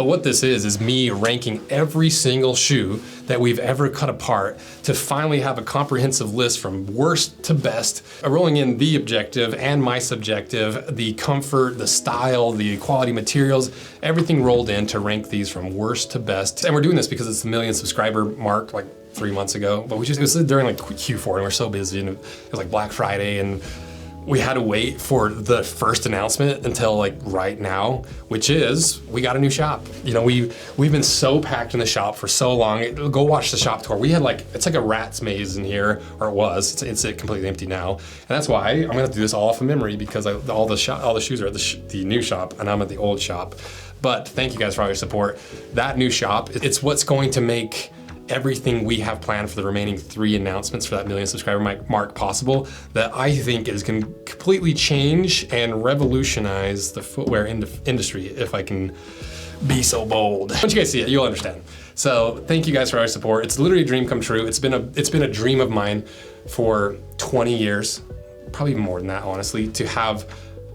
But what this is me ranking every single shoe that we've ever cut apart to finally have a comprehensive list from worst to best, rolling in the objective and my subjective, the comfort, the style, the quality materials, everything rolled in to rank these from worst to best. And we're doing this because it's the 1 million subscriber mark like 3 months ago, but it was during like Q4 and we're so busy and it was like Black Friday and we had to wait for the first announcement until like right now, which is we got a new shop. You know, we've been so packed in the shop for so long. Go watch the shop tour. We had like, it's like a rat's maze in here, or it was. It's completely empty now. And that's why I'm gonna do this all off of memory because all the shoes are at the new shop and I'm at the old shop. But thank you guys for all your support. That new shop, it's what's going to make everything we have planned for the remaining 3 announcements for that 1 million subscriber mark possible, that I think is going to completely change and revolutionize the footwear industry, if I can be so bold. Once you guys see it, you'll understand. So thank you guys for all your support. It's literally a dream come true. It's been a dream of mine for 20 years, probably even more than that, honestly, to have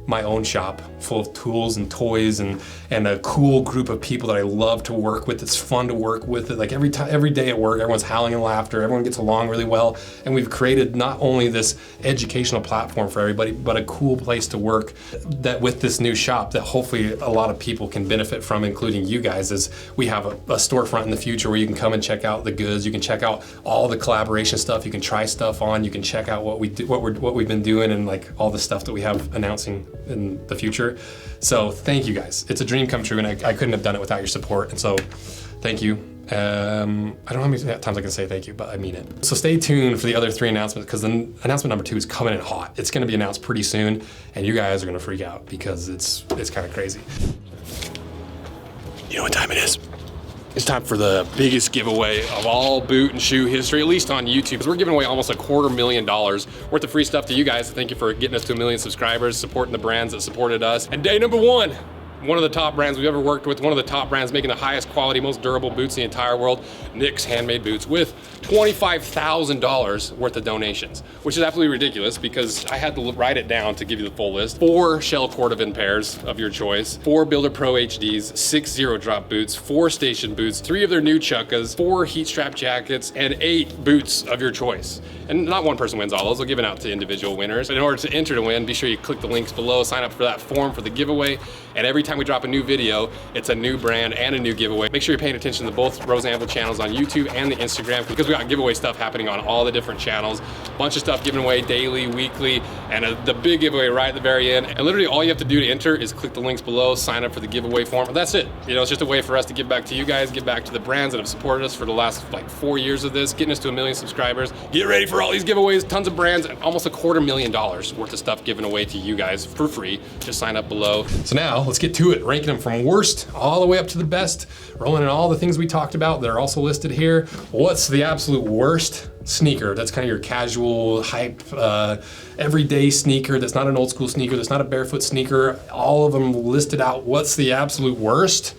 my own shop full of tools and toys and a cool group of people that I love to work with. It's fun to work with. Like every day at work, everyone's howling in laughter, everyone gets along really well. And we've created not only this educational platform for everybody, but a cool place to work that with this new shop that hopefully a lot of people can benefit from, including you guys, as we have a storefront in the future where you can come and check out the goods. You can check out all the collaboration stuff. You can try stuff on. You can check out what we've been doing and like all the stuff that we have announcing in the future. So thank you guys. It's a dream come true and I couldn't have done it without your support. And so thank you. I don't know how many times I can say thank you, but I mean it. So stay tuned for the other 3 announcements because then announcement number 2 is coming in hot. It's gonna be announced pretty soon and you guys are gonna freak out because it's kind of crazy. You know what time it is? It's time for the biggest giveaway of all boot and shoe history, at least on YouTube. We're giving away almost $250,000 worth of free stuff to you guys. Thank you for getting us to 1 million subscribers, supporting the brands that supported us. And day number 1, one of the top brands we've ever worked with, one of the top brands making the highest quality, most durable boots in the entire world, Nick's Handmade Boots, with $25,000 worth of donations, which is absolutely ridiculous because I had to write it down to give you the full list. 4 Shell Cordovan pairs of your choice, 4 BuilderPro HDs, 6 zero drop boots, 4 station boots, 3 of their new Chukkas, 4 heat strap jackets, and 8 boots of your choice. And not one person wins all those, they'll give it out to individual winners. In order to enter to win, be sure you click the links below, sign up for that form for the giveaway, and every time we drop a new video, it's a new brand and a new giveaway. Make sure you're paying attention to both Rose Anvil channels on YouTube and the Instagram because we got giveaway stuff happening on all the different channels. Bunch of stuff given away daily, weekly, and the big giveaway right at the very end. And literally all you have to do to enter is click the links below, sign up for the giveaway form. That's it. You know, it's just a way for us to give back to you guys, give back to the brands that have supported us for the last like 4 years of this, getting us to 1 million subscribers. Get ready for all these giveaways, tons of brands, and almost $250,000 worth of stuff given away to you guys for free. Just sign up below. So now let's get to it, ranking them from worst all the way up to the best, rolling in all the things we talked about that are also listed here. What's the absolute worst sneaker? That's kind of your casual, hype, everyday sneaker that's not an old school sneaker, that's not a barefoot sneaker. All of them listed out. What's the absolute worst?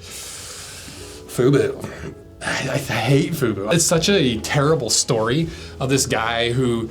FUBU. I hate FUBU. It's such a terrible story of this guy who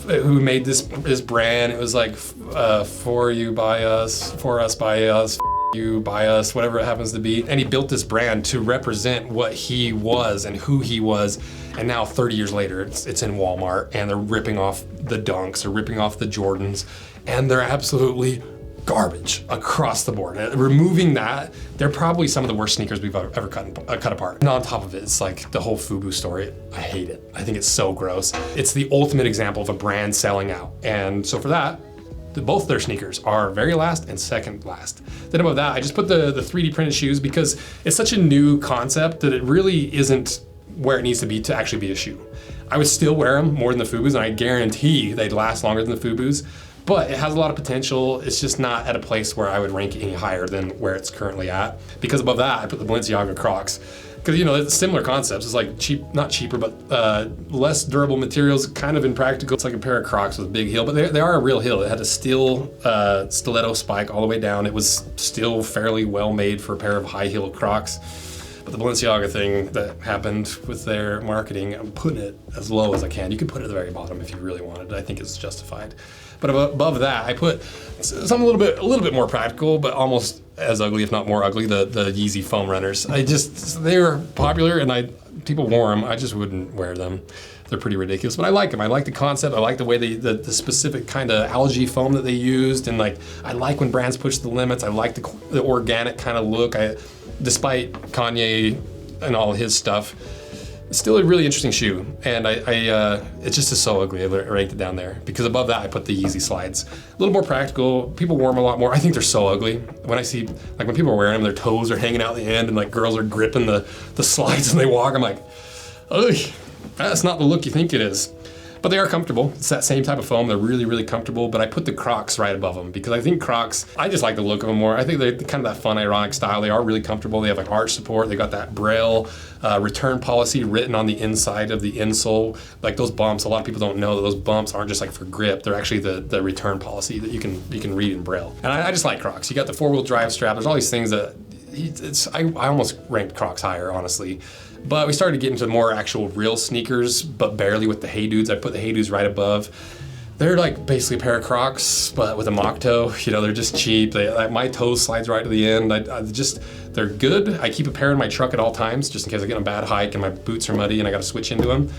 made this brand. It was like for you by us, for us by us, you by us, whatever it happens to be. And he built this brand to represent what he was and who he was. And now 30 years later, it's in Walmart and they're ripping off the Dunks, they're ripping off the Jordans, and they're absolutely garbage across the board. Removing that, they're probably some of the worst sneakers we've ever cut apart. And on top of it, it's like the whole FUBU story. I hate it. I think it's so gross. It's the ultimate example of a brand selling out. And so for that, both their sneakers are very last and second last. Then above that, I just put the 3D printed shoes because it's such a new concept that it really isn't where it needs to be to actually be a shoe. I would still wear them more than the FUBUs, and I guarantee they'd last longer than the FUBUs, but it has a lot of potential. It's just not at a place where I would rank it any higher than where it's currently at. Because above that, I put the Balenciaga Crocs. Because, you know, it's similar concepts. It's like not cheaper, but less durable materials, kind of impractical. It's like a pair of Crocs with a big heel, but they are a real heel. It had a steel stiletto spike all the way down. It was still fairly well made for a pair of high heel Crocs. But the Balenciaga thing that happened with their marketing, I'm putting it as low as I can. You could put it at the very bottom if you really wanted. I think it's justified. But above that, I put something a little bit more practical, but almost as ugly, if not more ugly, the Yeezy foam runners. They were popular and people wore them. I just wouldn't wear them. They're pretty ridiculous, but I like them. I like the concept. I like the way the specific kind of algae foam that they used, and like I like when brands push the limits. I like the organic kind of look. Despite Kanye and all his stuff, it's still a really interesting shoe, and it just is so ugly. I ranked it down there because above that I put the Yeezy slides. A little more practical. People wear them a lot more. I think they're so ugly. When I see when people are wearing them, their toes are hanging out the end, and like girls are gripping the slides and they walk. I'm like, ugh. That's not the look you think it is. But they are comfortable. It's that same type of foam. They're really, really comfortable, but I put the Crocs right above them because I think Crocs, I just like the look of them more. I think they're kind of that fun, ironic style. They are really comfortable. They have like arch support. They got that Braille return policy written on the inside of the insole. Like those bumps, a lot of people don't know that those bumps aren't just like for grip. They're actually the return policy that you can read in Braille. And I just like Crocs. You got the 4-wheel drive strap. There's all these things that I almost ranked Crocs higher, honestly. But we started getting to more actual real sneakers, but barely with the Hey Dudes. I put the Hey Dudes right above. They're like basically a pair of Crocs, but with a mock toe. You know, they're just cheap. My toe slides right to the end. They're good. I keep a pair in my truck at all times, just in case I get on a bad hike and my boots are muddy and I got to switch into them.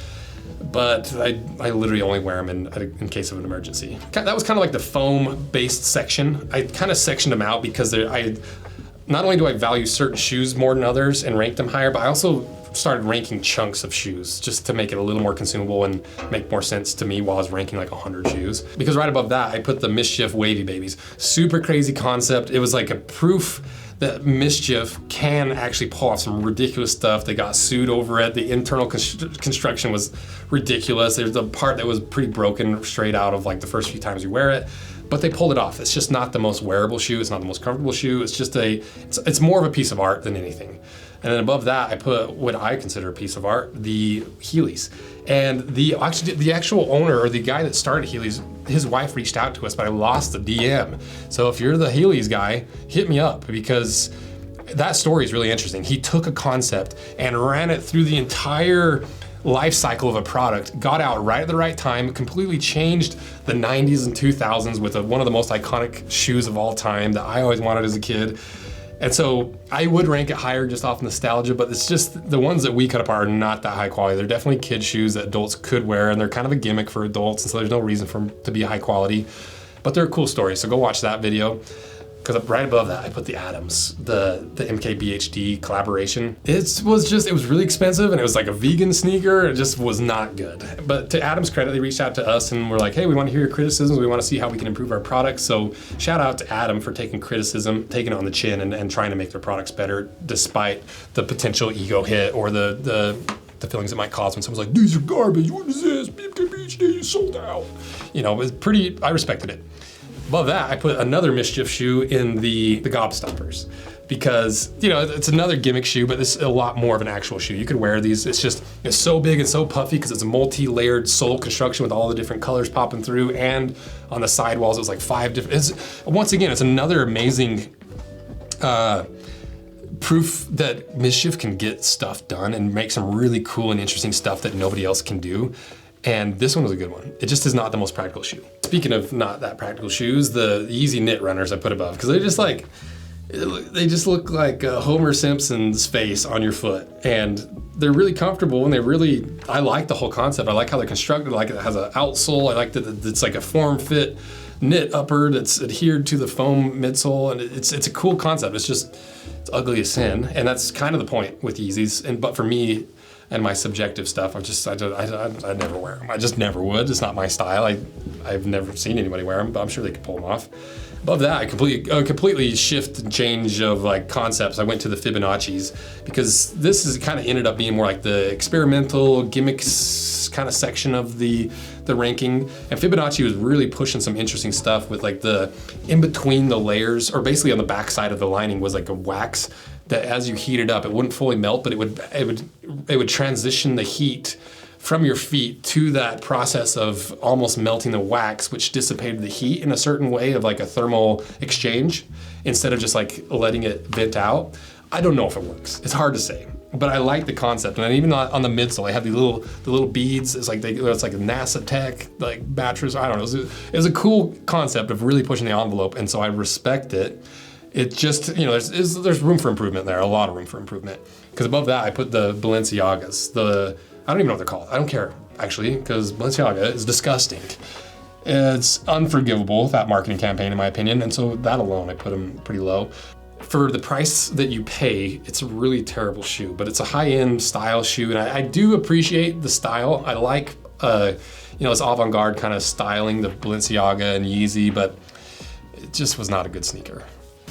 But I literally only wear them in case of an emergency. That was kind of like the foam-based section. I kind of sectioned them out because not only do I value certain shoes more than others and rank them higher, but I also started ranking chunks of shoes just to make it a little more consumable and make more sense to me while I was ranking like 100 shoes. Because right above that, I put the Misfit Wavy Babies. Super crazy concept. It was like a proof that Misfit can actually pull off some ridiculous stuff. They got sued over it. The internal construction was ridiculous. There's a part that was pretty broken straight out of like the first few times you wear it. But they pulled it off. It's just not the most wearable shoe. It's not the most comfortable shoe. It's just it's more of a piece of art than anything. And then above that, I put what I consider a piece of art, the Heelys. And the actual owner, or the guy that started Heelys, his wife reached out to us, but I lost the DM. So if you're the Heelys guy, hit me up, because that story is really interesting. He took a concept and ran it through the entire life cycle of a product, got out right at the right time, completely changed the 90s and 2000s with one of the most iconic shoes of all time that I always wanted as a kid. And so I would rank it higher just off nostalgia, but it's just the ones that we cut apart are not that high quality. They're definitely kid shoes that adults could wear, and they're kind of a gimmick for adults, and so there's no reason for them to be high quality. But they're a cool story, so go watch that video. Because right above that, I put the Adams, the MKBHD collaboration. It was really expensive, and it was like a vegan sneaker. It just was not good. But to Adams' credit, they reached out to us and were like, hey, we want to hear your criticisms. We want to see how we can improve our products. So shout out to Adam for taking criticism, taking it on the chin, and trying to make their products better, despite the potential ego hit or the feelings it might cause when someone's like, these are garbage, what is this? MKBHD is sold out. You know, it was I respected it. Above that, I put another Misfit shoe in the Gobstoppers, because, you know, it's another gimmick shoe, but it's a lot more of an actual shoe. You could wear these. It's so big and so puffy because it's a multi-layered sole construction with all the different colors popping through, and on the sidewalls it was like 5 different. Once again, it's another amazing proof that Misfit can get stuff done and make some really cool and interesting stuff that nobody else can do. And this one was a good one. It just is not the most practical shoe. Speaking of not that practical shoes, the Yeezy knit runners I put above, because they just look like Homer Simpson's face on your foot. And they're really comfortable, and I like the whole concept. I like how they're constructed. I like it has an outsole. I like that it's like a form-fit knit upper that's adhered to the foam midsole, and it's a cool concept. It's ugly as sin, and that's kind of the point with Yeezys. But for me, and my subjective stuff, I never wear them. I just never would. It's not my style. I've never seen anybody wear them, but I'm sure they could pull them off. Above that, I completely shift and change of like concepts. I went to the Fibonacci's, because this is kind of ended up being more like the experimental gimmicks kind of section of the ranking. And Fibonacci was really pushing some interesting stuff with like the in between the layers, or basically on the back side of the lining was like a wax that as you heat it up, it wouldn't fully melt, but it would transition the heat from your feet to that process of almost melting the wax, which dissipated the heat in a certain way of like a thermal exchange, instead of just like letting it vent out. I don't know if it works. It's hard to say, but I like the concept. And even on the midsole, I have the little beads. It's like a NASA tech, like batteries. I don't know. It was a cool concept of really pushing the envelope, and so I respect it. It just, you know, there's room for improvement there, a lot of room for improvement. Because above that, I put the Balenciagas. I don't even know what they're called. I don't care, actually, because Balenciaga is disgusting. It's unforgivable, that marketing campaign, in my opinion, and so that alone, I put them pretty low. For the price that you pay, it's a really terrible shoe, but it's a high-end style shoe, and I do appreciate the style. I like, you know, this avant-garde kind of styling, the Balenciaga and Yeezy, but it just was not a good sneaker.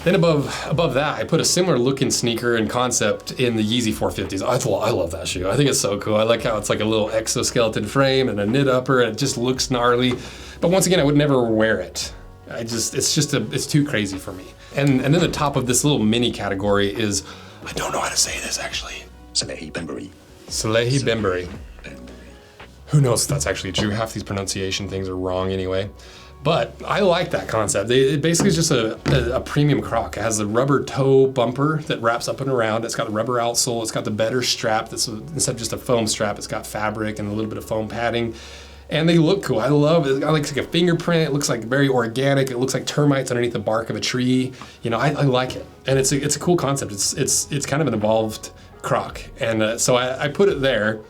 Then above that, I put a similar looking sneaker and concept in the Yeezy 450s. I love that shoe. I think it's so cool. I like how it's like a little exoskeleton frame and a knit upper, and it just looks gnarly. But once again, I would never wear it. It's too crazy for me. And then the top of this little mini category is, I don't know how to say this actually. Salehi Bembury. Salehi Bembury. Who knows if that's actually true? Half these pronunciation things are wrong anyway. But I like that concept. It basically is just a premium croc. It has the rubber toe bumper that wraps up and around. It's got the rubber outsole. It's got the better strap. That's instead of just a foam strap, it's got fabric and a little bit of foam padding. And they look cool. I love it. It looks like a fingerprint. It looks like very organic. It looks like termites underneath the bark of a tree. You know, I like it. And it's a cool concept. It's kind of an evolved croc. And so I put it there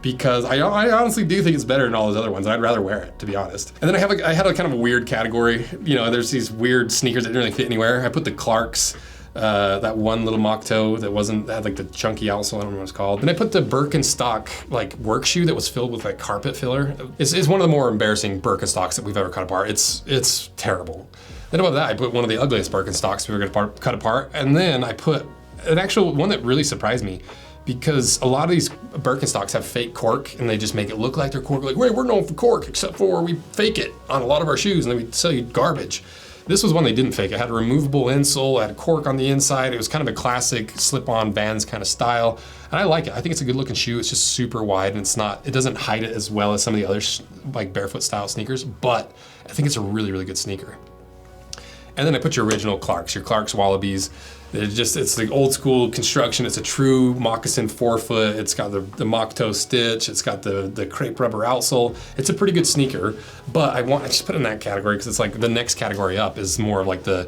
because I honestly do think it's better than all those other ones. I'd rather wear it, to be honest. And then I had a kind of a weird category. You know, there's these weird sneakers that didn't really fit anywhere. I put the Clarks. That one little mock toe that had like the chunky outsole, I don't know what it's called. Then I put the Birkenstock like work shoe that was filled with like carpet filler. It's one of the more embarrassing Birkenstocks that we've ever cut apart. It's terrible. Then above that, I put one of the ugliest Birkenstocks we were gonna cut apart. And then I put an actual one that really surprised me, because a lot of these Birkenstocks have fake cork and they just make it look like they're cork. Like, wait, we're known for cork, except for we fake it on a lot of our shoes and then we sell you garbage. This was one they didn't fake. It had a removable insole, it had cork on the inside. It was kind of a classic slip-on Vans kind of style. And I like it. I think it's a good looking shoe. It's just super wide and it doesn't hide it as well as some of the other like barefoot style sneakers, but I think it's a really, really good sneaker. And then I put your original Clarks, your Clarks Wallabies. It's the old school construction. It's a true moccasin forefoot. It's got the mock toe stitch. It's got the crepe rubber outsole. It's a pretty good sneaker, but I just put it in that category because it's like the next category up is more of like the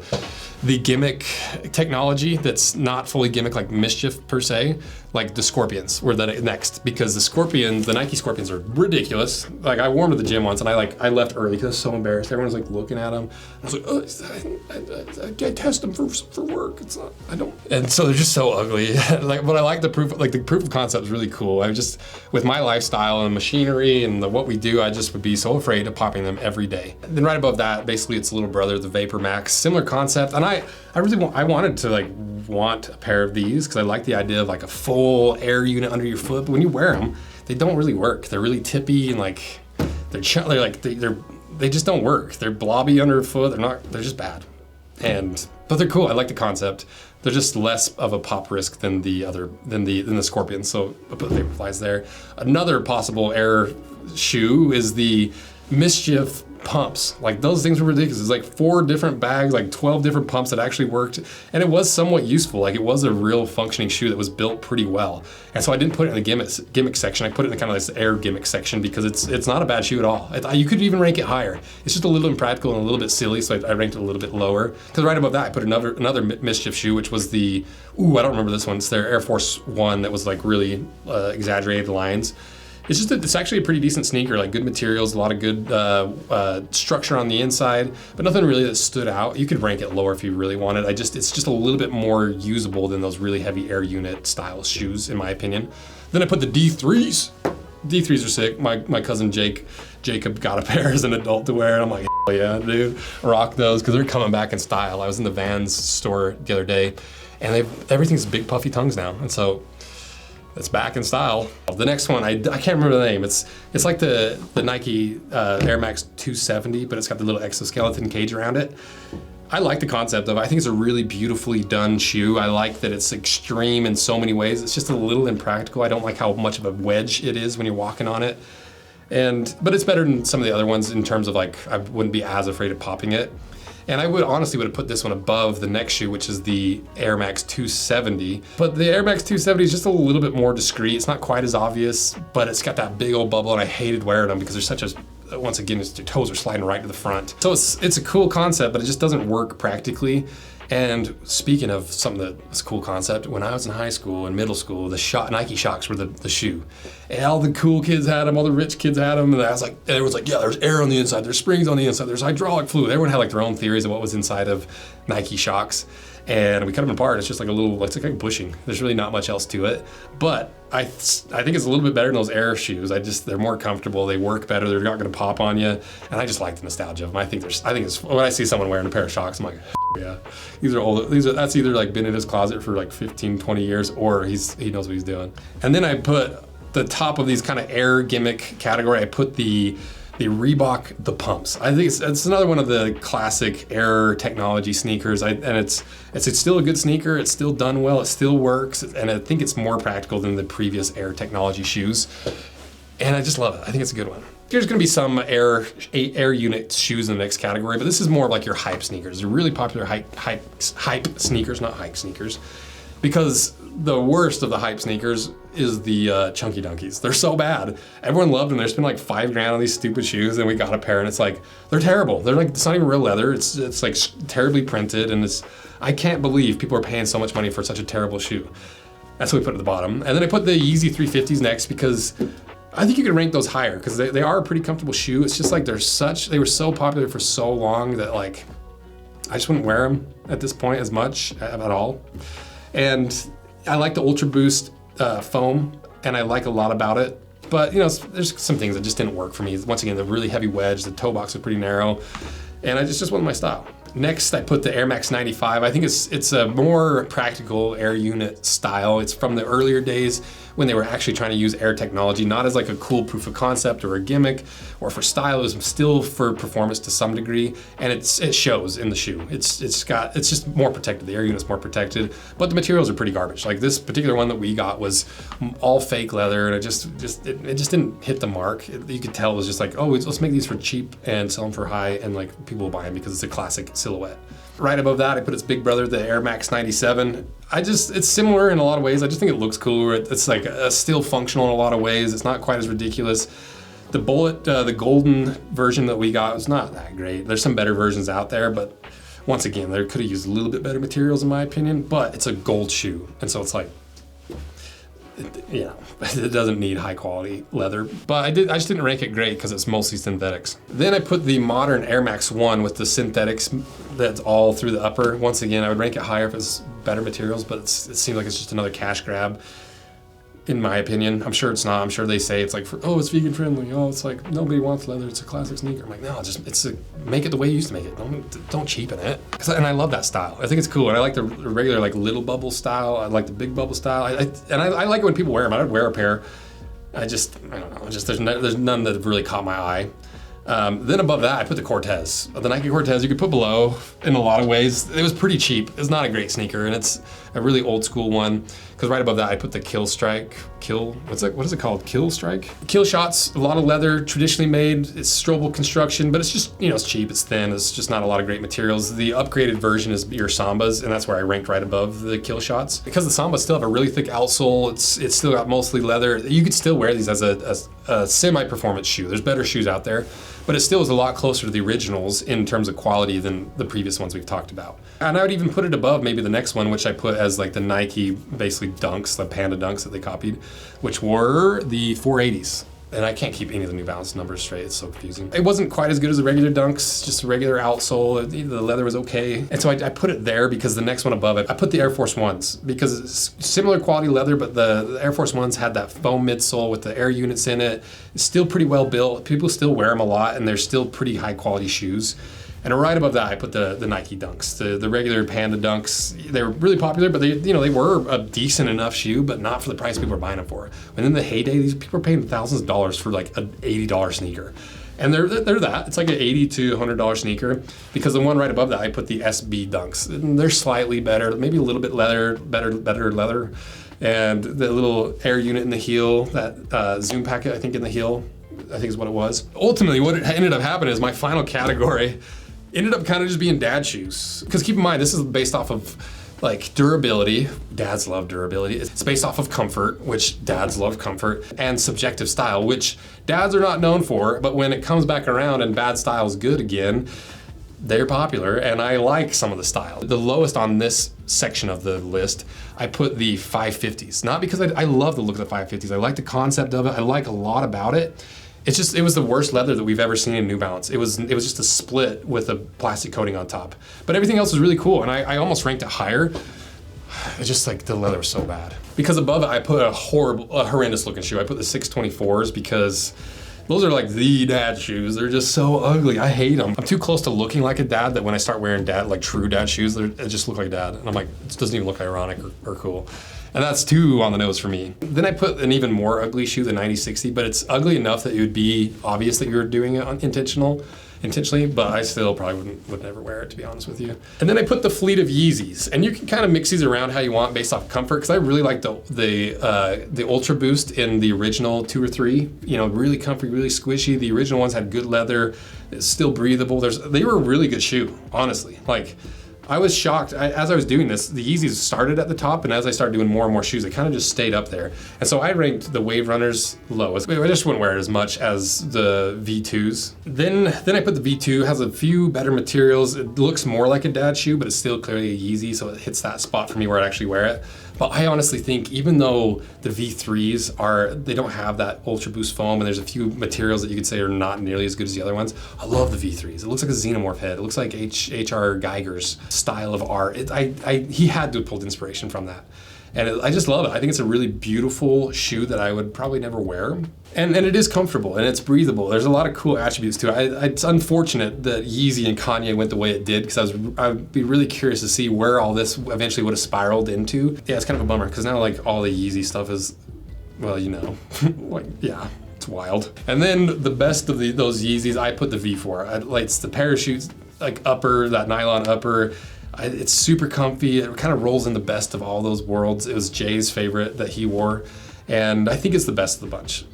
Gimmick Technology that's not fully Gimmick like Mischief per se, like the Scorpions were the next, because the Nike Scorpions are ridiculous. Like I wore them to the gym once and I left early because I was so embarrassed. Everyone was like looking at them. I was like, oh, I test them for work. It's not, I don't. And so they're just so ugly. But I like the proof of concept is really cool. With my lifestyle and machinery and what we do, I just would be so afraid of popping them every day. And then right above that, basically it's little brother, the Vapor Max, similar concept. And I wanted to want a pair of these because I like the idea of like a full air unit under your foot. But when you wear them, they don't really work. They're really tippy and they just don't work. They're blobby underfoot. They're just bad. But they're cool. I like the concept. They're just less of a pop risk than the Scorpions. So I put the Vaporflies there. Another possible air shoe is the Mischief pumps. Like those things were ridiculous. It's like 4 different bags, like 12 different pumps that actually worked. And it was somewhat useful. Like it was a real functioning shoe that was built pretty well. And so I didn't put it in the gimmick section. I put it in the kind of this air gimmick section because it's not a bad shoe at all. You could even rank it higher. It's just a little impractical and a little bit silly. So I ranked it a little bit lower. Because right above that, I put another Mischief shoe, which was I don't remember this one. It's their Air Force One that was like really exaggerated lines. It's actually a pretty decent sneaker, like good materials, a lot of good structure on the inside, but nothing really that stood out. You could rank it lower if you really wanted. It's just a little bit more usable than those really heavy air unit style shoes, in my opinion. Then I put the D3s. D3s are sick. My cousin Jacob got a pair as an adult to wear, and I'm like, hell yeah, dude, rock those, because they're coming back in style. I was in the Vans store the other day, and everything's big puffy tongues now, and so it's back in style. The next one, I can't remember the name. It's like the Nike Air Max 270, but it's got the little exoskeleton cage around it. I like the concept of it. I think it's a really beautifully done shoe. I like that it's extreme in so many ways. It's just a little impractical. I don't like how much of a wedge it is when you're walking on it. But it's better than some of the other ones in terms of I wouldn't be as afraid of popping it. And I would have put this one above the next shoe, which is the Air Max 270. But the Air Max 270 is just a little bit more discreet. It's not quite as obvious, but it's got that big old bubble, and I hated wearing them because they're such once again, your toes are sliding right to the front. So it's a cool concept, but it just doesn't work practically. And speaking of something that's a cool concept, when I was in high school and middle school, the Nike Shocks were the shoe. And all the cool kids had them, all the rich kids had them, and everyone's like, yeah, there's air on the inside, there's springs on the inside, there's hydraulic fluid. Everyone had like their own theories of what was inside of Nike Shocks. And we cut them apart. It's just like it's like bushing. There's really not much else to it. But I think it's a little bit better than those Air shoes. They're more comfortable. They work better. They're not going to pop on you. And I just like the nostalgia of them. I think it's when I see someone wearing a pair of Shocks, I'm like, yeah, these are old. That's either like been in his closet for like 15, 20 years, or he knows what he's doing. And then I put the top of these kind of Air gimmick category. I put the Reebok The Pumps. I think it's another one of the classic Air technology sneakers. And it's still a good sneaker. It's still done well. It still works. And I think it's more practical than the previous Air technology shoes. And I just love it. I think it's a good one. There's going to be some Air unit shoes in the next category, but this is more of like your hype sneakers. They're really popular hype sneakers, not hike sneakers. Because the worst of the hype sneakers is the Chunky Dunkies. They're so bad. Everyone loved them. They spent like $5 grand on these stupid shoes, and we got a pair, and it's like, they're terrible. They're like, it's not even real leather. It's like terribly printed, and I can't believe people are paying so much money for such a terrible shoe. That's what we put at the bottom. And then I put the Yeezy 350s next because I think you could rank those higher because they are a pretty comfortable shoe. It's just like they were so popular for so long that like, I just wouldn't wear them at this point as much at all. And I like the Ultra Boost foam, and I like a lot about it. But there's some things that just didn't work for me. Once again, the really heavy wedge, the toe box was pretty narrow, and it just wasn't my style. Next, I put the Air Max 95. I think it's a more practical Air unit style. It's from the earlier days when they were actually trying to use Air technology, not as like a cool proof of concept or a gimmick or for stylism, still for performance to some degree. And it shows in the shoe. It's just more protected. The Air unit's more protected, but the materials are pretty garbage. Like this particular one that we got was all fake leather, and it just didn't hit the mark. You could tell it was just like, oh, let's make these for cheap and sell them for high, and like people will buy them because it's a classic silhouette. Right above that, I put its big brother, the Air Max 97. It's similar in a lot of ways. I just think it looks cooler. It's like still functional in a lot of ways. It's not quite as ridiculous. The Bullet, the golden version that we got was not that great. There's some better versions out there, but once again, they could have used a little bit better materials in my opinion, but it's a gold shoe. And so it's like, it doesn't need high quality leather, but I just didn't rank it great because it's mostly synthetics. Then I put the modern Air Max 1 with the synthetics that's all through the upper. Once again, I would rank it higher if it's better materials, but it seems like it's just another cash grab. In my opinion, I'm sure it's not. I'm sure they say it's like, it's vegan friendly. Oh, it's like nobody wants leather. It's a classic sneaker. I'm like, no, make it the way you used to make it. Don't cheapen it. And I love that style. I think it's cool. And I like the regular like little bubble style. I like the big bubble style. I like it when people wear them. I would wear a pair. I don't know. There's none that have really caught my eye. Then above that, I put the Cortez. The Nike Cortez you could put below in a lot of ways. It was pretty cheap. It's not a great sneaker, and it's a really old school one. Because right above that, I put the Kill Strike? Kill Shots, a lot of leather, traditionally made. It's Strobel construction, but it's just, it's cheap, it's thin, it's just not a lot of great materials. The upgraded version is your Sambas, and that's where I ranked right above the Kill Shots. Because the Sambas still have a really thick outsole, it's still got mostly leather. You could still wear these as a semi-performance shoe. There's better shoes out there, but it still is a lot closer to the originals in terms of quality than the previous ones we've talked about. And I would even put it above maybe the next one, which I put as like the Nike, basically Dunks, the Panda Dunks that they copied, which were the 480s. And I can't keep any of the New Balance numbers straight, it's so confusing. It wasn't quite as good as the regular Dunks, just a regular outsole. The leather was okay. And so I put it there because the next one above it, I put the Air Force Ones because it's similar quality leather, but the Air Force Ones had that foam midsole with the air units in it. It's still pretty well built. People still wear them a lot, and they're still pretty high quality shoes. And right above that, I put the Nike Dunks, the regular Panda Dunks. They were really popular, but they were a decent enough shoe, but not for the price people were buying them for. And in the heyday, these people were paying thousands of dollars for like an $80 sneaker. And they're that. It's like an $80 to $100 sneaker. Because the one right above that, I put the SB Dunks. And they're slightly better, maybe a little bit better leather. And the little air unit in the heel, that zoom packet, I think in the heel, I think is what it was. Ultimately, what ended up happening is my final category ended up kind of just being dad shoes. Because keep in mind, this is based off of Like durability, dads love durability. It's based off of comfort, which dads love comfort, and subjective style, which dads are not known for, but when it comes back around and bad style is good again, they're popular, and I like some of the style. The lowest on this section of the list, I put the 550s. Not because I love the look of the 550s. I like the concept of it. I like a lot about it. It's just, it was the worst leather that we've ever seen in New Balance. It was just a split with a plastic coating on top. But everything else was really cool, and I almost ranked it higher. It's just like the leather was so bad. Because above it, I put a horrendous looking shoe. I put the 624s because those are like the dad shoes. They're just so ugly. I hate them. I'm too close to looking like a dad that when I start wearing like true dad shoes, they just look like dad. And I'm like, it doesn't even look ironic or cool. And that's too on the nose for me. Then I put an even more ugly shoe, the 9060, but it's ugly enough that it would be obvious that you're doing it intentionally, but I still probably would never wear it, to be honest with you. And then I put the fleet of Yeezys, and you can kind of mix these around how you want based off comfort, because I really like the Ultra Boost in the original 2 or 3. You know, really comfy, really squishy. The original ones had good leather, it's still breathable. They were a really good shoe, honestly. Like, I was shocked. As I was doing this, the Yeezys started at the top, and as I started doing more and more shoes, they kind of just stayed up there. And so I ranked the Wave Runners lowest. I just wouldn't wear it as much as the V2s. Then I put the V2, has a few better materials. It looks more like a dad shoe, but it's still clearly a Yeezy, so it hits that spot for me where I'd actually wear it. But I honestly think even though the V3s they don't have that Ultra Boost foam, and there's a few materials that you could say are not nearly as good as the other ones, I love the V3s. It looks like a xenomorph head. It looks like H.R. Geiger's style of art. He had to have pulled inspiration from that. And I just love it. I think it's a really beautiful shoe that I would probably never wear. And it is comfortable and it's breathable. There's a lot of cool attributes to it. It's unfortunate that Yeezy and Kanye went the way it did, because I'd be really curious to see where all this eventually would have spiraled into. Yeah, it's kind of a bummer, because now like all the Yeezy stuff is, well, you know, like, yeah. It's wild. And then the best of those Yeezys, I put the V4. It's the parachute, like upper, that nylon upper. It's super comfy. It kind of rolls in the best of all those worlds. It was Jay's favorite that he wore, and I think it's the best of the bunch.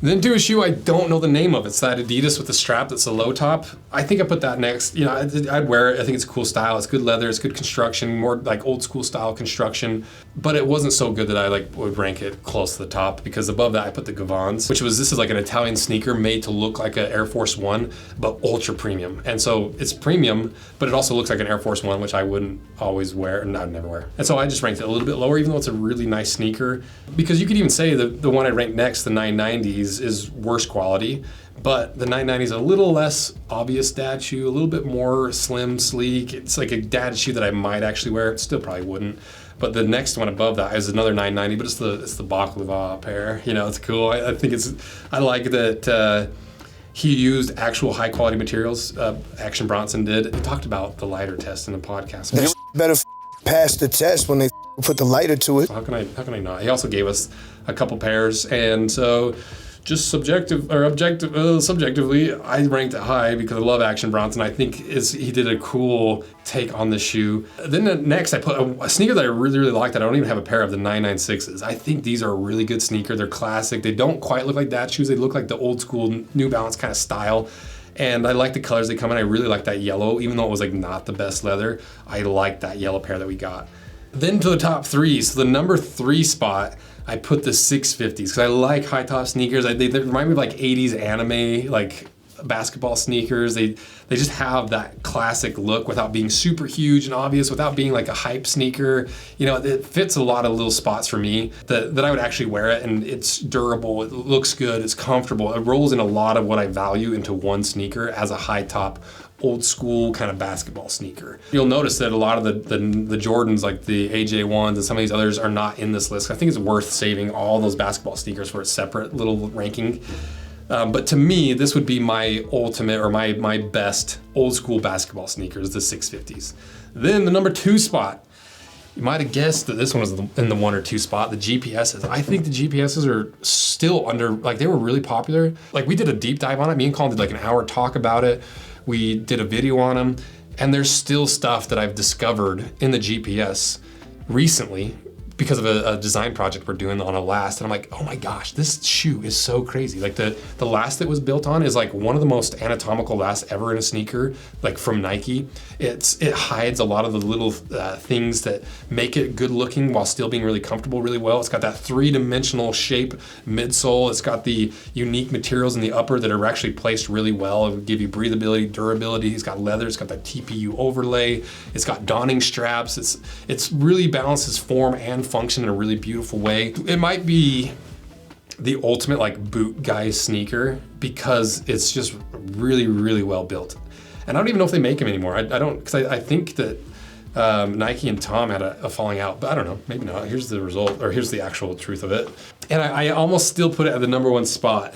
Then to a shoe I don't know the name of. It's that Adidas with the strap that's a low top. I think I put that next. You know, I'd wear it. I think it's a cool style. It's good leather. It's good construction, more like old school style construction. But it wasn't so good that I would rank it close to the top, because above that I put the Gavans, this is like an Italian sneaker made to look like an Air Force One, but ultra premium. And so it's premium, but it also looks like an Air Force One, which I wouldn't always wear, and I'd never wear. And so I just ranked it a little bit lower, even though it's a really nice sneaker. Because you could even say the one I ranked next, the 990s, is worse quality, but the 990 is a little less obvious dad shoe, a little bit more slim, sleek. It's like a dad shoe that I might actually wear. Still probably wouldn't. But the next one above that is another 990, but it's the baklava pair. You know, it's cool. I think I like that he used actual high quality materials. Action Bronson did. He talked about the lighter test in the podcast. They better pass the test when they put the lighter to it. So how can I not? He also gave us a couple pairs, and so just subjectively, I ranked it high because I love Action Bronson. I think he did a cool take on the shoe. Then next, I put a sneaker that I really, really like that I don't even have a pair of, the 996s. I think these are a really good sneaker. They're classic. They don't quite look like dad shoes. They look like the old school New Balance kind of style. And I like the colors they come in. I really like that yellow, even though it was like not the best leather. I like that yellow pair that we got. Then to the top 3. So the number 3 spot, I put the 650s, because I like high top sneakers. They remind me of like 80s anime, like basketball sneakers. They just have that classic look without being super huge and obvious, without being like a hype sneaker. You know, it fits a lot of little spots for me that I would actually wear it, and it's durable, it looks good, it's comfortable. It rolls in a lot of what I value into one sneaker as a high top, old school kind of basketball sneaker. You'll notice that a lot of the Jordans, like the AJ1s and some of these others, are not in this list. I think it's worth saving all those basketball sneakers for a separate little ranking. But to me, this would be my ultimate, or my best old school basketball sneakers, the 650s. Then the number 2 spot, you might have guessed that this one was in the 1 or 2 spot, the GPSs. I think the GPSs are still they were really popular. Like, we did a deep dive on it. Me and Colin did like an hour talk about it. We did a video on them, and there's still stuff that I've discovered in the GPS recently, because of a design project we're doing on a last, and I'm like, oh my gosh, this shoe is so crazy. Like the last that was built on is like one of the most anatomical lasts ever in a sneaker, like from Nike. It hides a lot of the little things that make it good looking while still being really comfortable really well. It's got that 3-dimensional shape midsole. It's got the unique materials in the upper that are actually placed really well. It would give you breathability, durability. It's got leather. It's got that TPU overlay. It's got donning straps. It's really balances form and function in a really beautiful way. It might be the ultimate like boot guy sneaker because it's just really, really well built. And I don't even know if they make them anymore. I don't, because I think that Nike and Tom had a falling out, but I don't know, maybe not. Here's the result, or here's the actual truth of it. And I almost still put it at the #1 spot.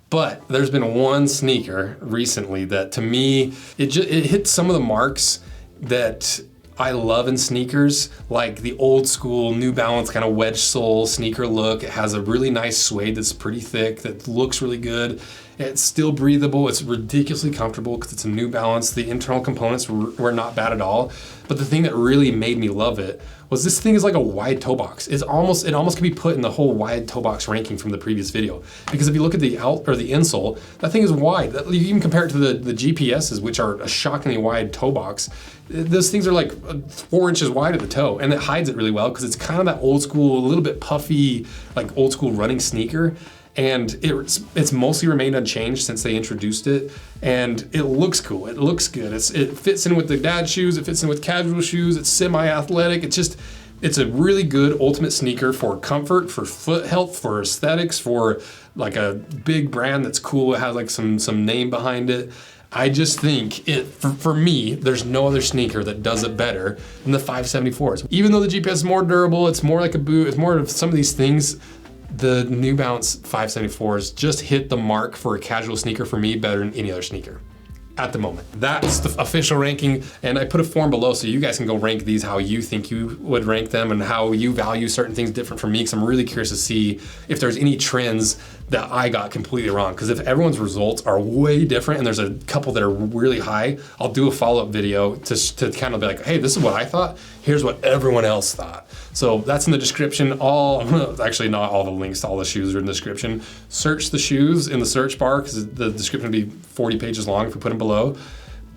But there's been one sneaker recently that to me, it hit some of the marks that I love in sneakers, like the old school New Balance kind of wedge sole sneaker look. It has a really nice suede that's pretty thick, that looks really good. It's still breathable. It's ridiculously comfortable because it's a New Balance. The internal components were not bad at all. But the thing that really made me love it was this thing is like a wide toe box. It almost can be put in the whole wide toe box ranking from the previous video. Because if you look at the the insole, that thing is wide. You even compare it to the GPSs, which are a shockingly wide toe box. Those things are like 4 inches wide at the toe, and it hides it really well because it's kind of that old school, a little bit puffy, like old school running sneaker. And it's mostly remained unchanged since they introduced it, and it looks cool. It looks good. It fits in with the dad shoes. It fits in with casual shoes. It's semi-athletic. It's a really good ultimate sneaker for comfort, for foot health, for aesthetics, for like a big brand that's cool. It has like some name behind it. I just think for me, there's no other sneaker that does it better than the 574s. Even though the GPS is more durable, it's more like a boot, it's more of some of these things. The New Balance 574s just hit the mark for a casual sneaker for me better than any other sneaker at the moment. That's the official ranking, and I put a form below so you guys can go rank these how you think you would rank them and how you value certain things different from me, because I'm really curious to see if there's any trends that I got completely wrong. Because if everyone's results are way different and there's a couple that are really high, I'll do a follow-up video to kind of be like, hey, this is what I thought, here's what everyone else thought. So that's in the description. Actually not all the links to all the shoes are in the description. Search the shoes in the search bar because the description will be 40 pages long if we put them below.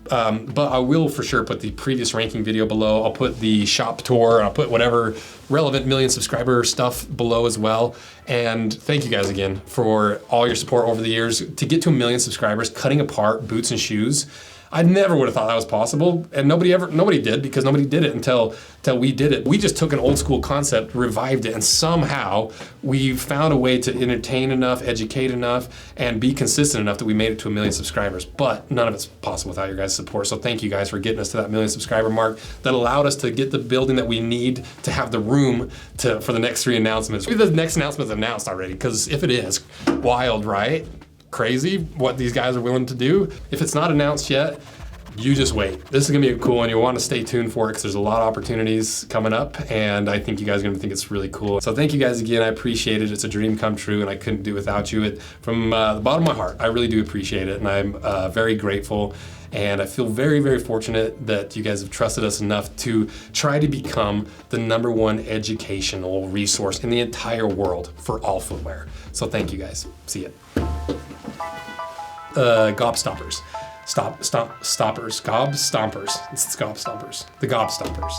But I will for sure put the previous ranking video below. I'll put the shop tour, and I'll put whatever relevant million subscriber stuff below as well. And thank you guys again for all your support over the years. To get to 1 million subscribers, cutting apart boots and shoes, I never would have thought that was possible, and nobody did, because nobody did it until we did it. We just took an old school concept, revived it, and somehow we found a way to entertain enough, educate enough, and be consistent enough that we made it to 1 million subscribers. But none of it's possible without your guys' support. So thank you guys for getting us to that 1 million subscriber mark that allowed us to get the building that we need to have the room for the next 3 announcements. Maybe the next announcement's announced already, because if it is, wild, right? Crazy what these guys are willing to do. If it's not announced yet, you just wait. This is gonna be a cool one. You'll want to stay tuned for it because there's a lot of opportunities coming up, and I think you guys are gonna think it's really cool. So thank you guys again. I appreciate it. It's a dream come true, and I couldn't do it without you. From the bottom of my heart, I really do appreciate it, and I'm very grateful. And I feel very, very fortunate that you guys have trusted us enough to try to become the #1 educational resource in the entire world for all footwear. So thank you guys. See ya. Gobstoppers. Gob stompers. It's gob stompers. The gob stompers.